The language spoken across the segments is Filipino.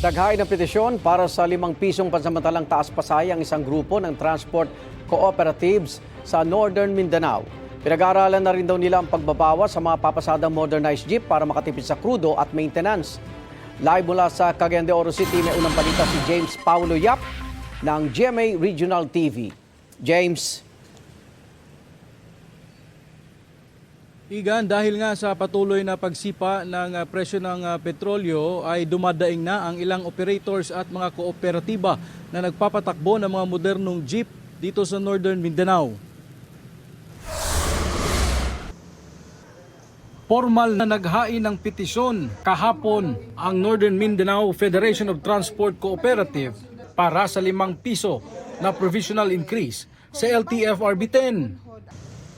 Naghain ng petisyon para sa 5 pisong pansamantalang taas pasay ang isang grupo ng transport cooperatives sa Northern Mindanao. Pinag-aaralan na rin daw nila ang pagbabawas sa mga papasadang modernized jeep para makatipid sa krudo at maintenance. Live mula sa Cagayan de Oro City, may unang balita si James Paulo Yap ng GMA Regional TV. James. Igan, dahil nga sa patuloy na pagsipa ng presyo ng petrolyo ay dumadaing na ang ilang operators at mga kooperatiba na nagpapatakbo ng mga modernong jeep dito sa Northern Mindanao. Formal na naghain ng petisyon kahapon ang Northern Mindanao Federation of Transport Cooperative para sa 5 piso na provisional increase sa LTFRB 10.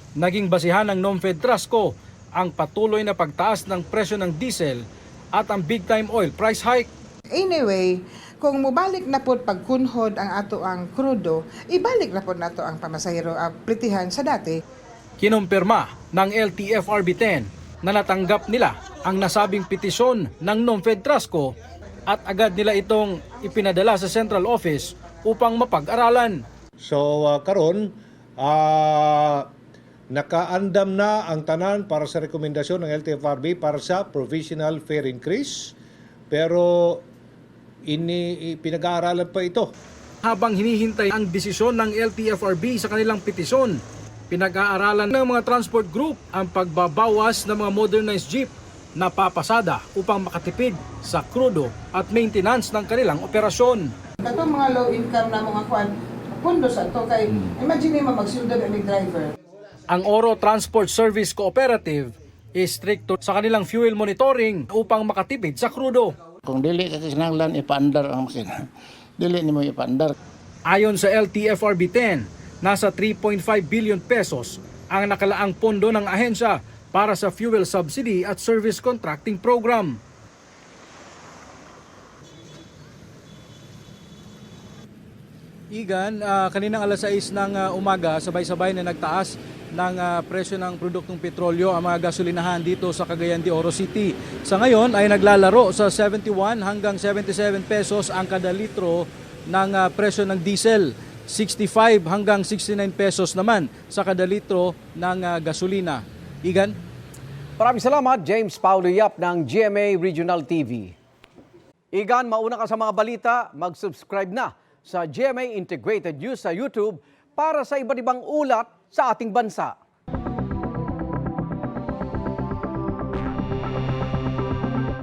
Naging basihan ng NOMFED-TRASCO ang patuloy na pagtaas ng presyo ng diesel at ang big-time oil price hike. Anyway, kung mubalik na po pagkunhod ang ato ang krudo, ibalik na po nato ang pamasahero plitihan sa dati. Kinumpirma ng LTFRB 10 na natanggap nila ang nasabing petisyon ng NOMFED-TRASCO at agad nila itong ipinadala sa central office upang mapag-aralan. So karon nakaandam na ang tanan para sa rekomendasyon ng LTFRB para sa provisional fare increase, pero pinag-aaralan pa ito. Habang hinihintay ang desisyon ng LTFRB sa kanilang petisyon, pinag-aaralan ng mga transport group ang pagbabawas ng mga modernized jeep na papasada upang makatipid sa krudo at maintenance ng kanilang operasyon. Katong mga low income na mga kwan, pundo sa to kay imagine mo magsuldo ang driver. Ang Oro Transport Service Cooperative is stricto sa kanilang fuel monitoring upang makatipid sa krudo. Kung dili ka kinahanglan ipaandar ang makina, dili nimo ipaandar. Ayon sa LTFRB 10, nasa 3.5 billion pesos ang nakalaang pondo ng ahensya para sa fuel subsidy at service contracting program. Igan, kaninang alas 6 ng umaga, sabay-sabay na nagtaas ng presyo ng produktong petrolyo ang mga gasolinahan dito sa Cagayan de Oro City. Sa ngayon ay naglalaro sa 71 hanggang 77 pesos ang kada litro ng presyo ng diesel. 65 hanggang 69 pesos naman sa kada litro ng gasolina. Igan? Maraming salamat, James Paulo Yap ng GMA Regional TV. Igan, mauna ka sa mga balita, mag-subscribe na sa GMA Integrated News sa YouTube para sa iba't ibang ulat sa ating bansa.